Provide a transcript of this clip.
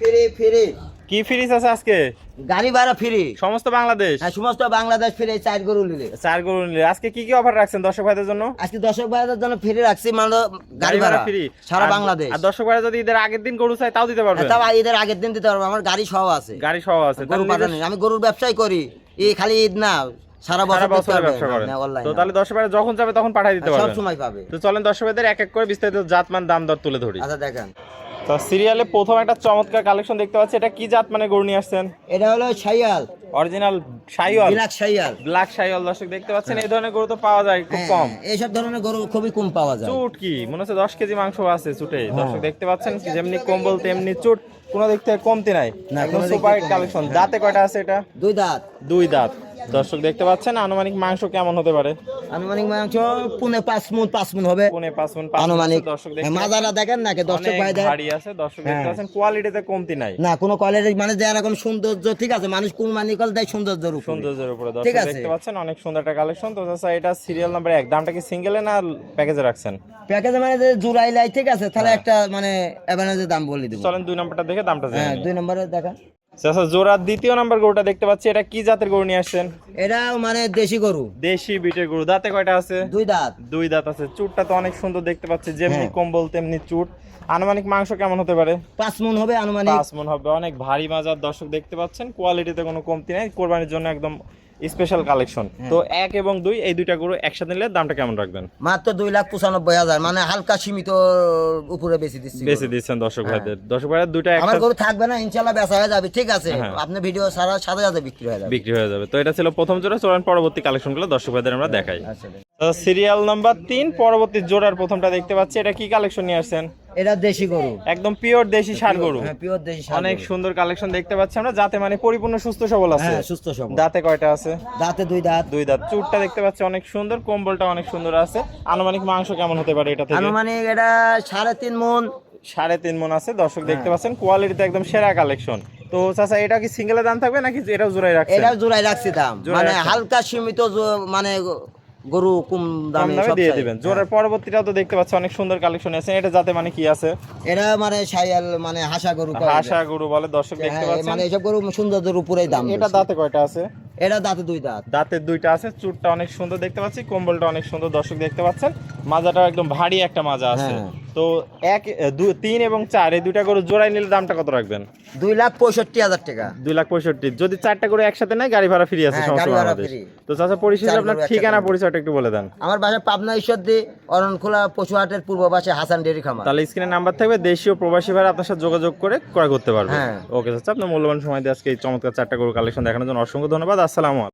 Free free কি free আছে আজকে? গাড়ি ভাড়া ফ্রি সমস্ত বাংলাদেশ? হ্যাঁ সমস্ত বাংলাদেশ ফ্রি। 4 গরু নিলে 4 গরু নিলে আজকে কি কি অফার রাখছেন দর্শক ভাইদের জন্য? আজকে দর্শক ভাইদের জন্য ফ্রি রাখছি, মানে গাড়ি ভাড়া ফ্রি সারা বাংলাদেশ। আর দর্শক ভাইরা যদি ঈদের আগের দিন গরু চাই তাও দিতে পারবেন? তাও ঈদের আগের দিন দিতে পারবো, আমার গাড়ি সহ আছে। গাড়ি সহ আছে? গরু পাঠানো, আমি গরুর ব্যবসাই করি, এই খালি ঈদ না সারা বছর ব্যবসা করেন। তো তাহলে দর্শক ভাইরা যখন যাবে তখন পাঠিয়ে দিতে পারবেন, সব সময় পাবে। তো চলেন দর্শক ভাইদের এক এক করে বিস্তারিত জাতমান দাম দর তুলে ধরি। আচ্ছা দেখেন, তো সিরিয়ালে প্রথম একটা চমৎকার কালেকশন দেখতে পাচ্ছি, এটা কি জাত মানে গরু নিয়ে আসছেন? এটা হলো শাইয়াল, অরিজিনাল শাইওয়াল, ব্ল্যাক শাইয়াল। ব্ল্যাক শাইওয়াল দর্শক দেখতে পাচ্ছেন। এই ধরনের গরু তো পাওয়া যায় খুব কম। এইসব ধরনের গরু খুবই কম পাওয়া যায়। চুট কি মনে হচ্ছে 10 কেজি মাংস আছে চুটে। দর্শক দেখতে পাচ্ছেন যেমনি কম্বল তেমনি চুট, কোনো দিক থেকে কমতি নাই, একদম সুপার কালেকশন। দাঁতে কয়টা আছে এটা? 2 দাঁত। 2 দাঁত। দর্শক দেখতে পাচ্ছেন আনুমানিক মাংস কেমন হতে পারে? আনুমানিক মাংস পুনে 5 মণ 5 মণ হবে, পুনে 5 মণ আনুমানিক। দর্শক দেখতে মাজারা দেখেন না কে দর্শক ভাইদের ভারী আছে। দর্শক দেখতে পাচ্ছেন কোয়ালিটিতে কমতি নাই, না কোনো কোয়ালিটি, মানে যে এরকম সৌন্দর্য, ঠিক আছে, মানুষ কুরবানি করে দেয় সৌন্দর্যের উপর, সৌন্দর্যের উপরে। ঠিক দর্শক আছে, দেখতে পাচ্ছেন অনেক সুন্দর একটা কালেকশন। তো চাচা এটা সিরিয়াল নাম্বার 1, দামটা কি সিঙ্গেলে না প্যাকেজে রাখছেন? প্যাকেজে মানে যে জুড়াই লাই, ঠিক আছে, তাহলে একটা মানে এভারেজের দাম বলে দিব। চলেন 2 নাম্বারটা দেখে দামটা জেনে হ্যাঁ নিই। 2 নম্বরে দেখা। চাচা জোড়ার দ্বিতীয় নাম্বার গরুটা দেখতে পাচ্ছি, এটা কি জাতের গরু নিয়ে আসছেন? এটা মানে দেশি গরু, দেশি বিটের গরু। দাঁতে কয়টা আছে? 2 দাঁত। 2 দাঁত আছে। চুটটা তো অনেক সুন্দর দেখতে পাচ্ছি, যেমনি কম্বল তেমনি চুট। আনুমানিক মাংস কেমন হতে পারে? 5 মণ হবে আনুমানিক। 5 মণ হবে। অনেক ভারী মাজার দর্শক দেখতে পাচ্ছেন, কোয়ালিটিতে কোনো কমতি নাই, কোরবানির জন্য একদম স্পেশাল কালেকশন। তো 1 এবং 2 এই দুইটা গরু একসাথে নিলে দামটা কেমন রাখবেন? মাত্র 2,95,000, মানে হালকা সীমিত উপরে বেশি দিচ্ছেন দর্শক ভাইদের। দর্শক ভাইদের দুইটা আমার একসাথে গরু থাকবে না, ইনশাআল্লাহ বেচা হয়ে যাবে, ঠিক আছে, আপনি ভিডিও সারা সাথে সাথে বিক্রি হয়ে যাবে। তো এটা ছিল প্রথম জোড়া। চলেন পরবর্তী কালেকশনগুলো দর্শক ভাইদের আমরা দেখাই। আচ্ছা, সিরিয়াল নাম্বার 3 পরবর্তী জোড়ার প্রথমটা দেখতে পাচ্ছি, এটা কি কালেকশন নিয়ে আসছেন? এটা দেশি গরু, একদম পিওর দেশি ষাঁড় গরু। হ্যাঁ পিওর দেশি ষাঁড় অনেক গরু। সুন্দর কালেকশন দেখতে পাচ্ছি আমরা, যাতে মানে পরিপূর্ণ সুস্থ সবল আছে। হ্যাঁ সুস্থ সবল। দাঁতে কয়টা আছে? দাঁতে 2 দাঁত। 2 দাঁত। চুটটা দেখতে পাচ্ছি অনেক সুন্দর, কম্বলটা অনেক সুন্দর আছে। আনুমানিক মাংস কেমন হতে পারে এটা থেকে? আনুমানিক এটা 3.5 মণ। 3.5 মণ আছে। দর্শক দেখতে পাচ্ছেন কোয়ালিটিতে একদম সেরা কালেকশন। তো চাচা এটা কি সিঙ্গেলে দাম থাকবে নাকি এটাও জোড়ায় রাখছেন? এটাও জোড়ায় রাখছি দাম, মানে হালকা সীমিত, মানে গরু কম দামে সব দিয়ে দিবেন। জোড়ার পরবর্তীটাও তো দেখতে পাচ্ছি অনেক সুন্দর কালেকশন আছে। এটা যাতে মানে কি আছে? এটা মানে শাইয়াল, মানে হাসা গরু, হাসা গরু বলে। দর্শক দেখতে পাচ্ছেন মানে এইসব গরু সৌন্দর্যের উপরেই দাম। এটা দাঁতে কয়টা আছে? এটা দাঁতে 2 দাঁত। দাঁতের 2টা আছে। চুটটা অনেক সুন্দর দেখতে পাচ্ছি, কম্বলটা অনেক সুন্দর দর্শক দেখতে পাচ্ছেন। মাজাটা একদম ভারী একটা মাজা আছে। তো 1, 2, 3 এবং 4 এই দুইটা গরু জোড়ায় নিলে দামটা কত রাখবেন? 2,65,000 টাকা। 2,65,000। যদি 4টা গরু একসাথে নেয় গাড়ি ভাড়া ফ্রি আছে সমস্ত বাংলাদেশ। তো চাচা পরিশেষে আপনার ঠিকানা পরিচয়টা একটু বলে দেন। আমার বাসা পাবনা ঈশ্বরদী অরণখোলা পশুহাটের পূর্ব পাশে হাসান ডেয়ারি খামার। তাহলে স্ক্রিনে নাম্বার থাকবে, দেশীয় প্রবাসী ভাইরা আপনার সাথে যোগাযোগ করে ক্রয় করতে পারবে। ওকে চাচা, আপনার মূল্যবান সময় দিয়ে আজকে এই চমৎকার 4টা গরু কালেকশন দেখানোর জন্য অসংখ্য ধন্যবাদ। আসসালামু আলাইকুম।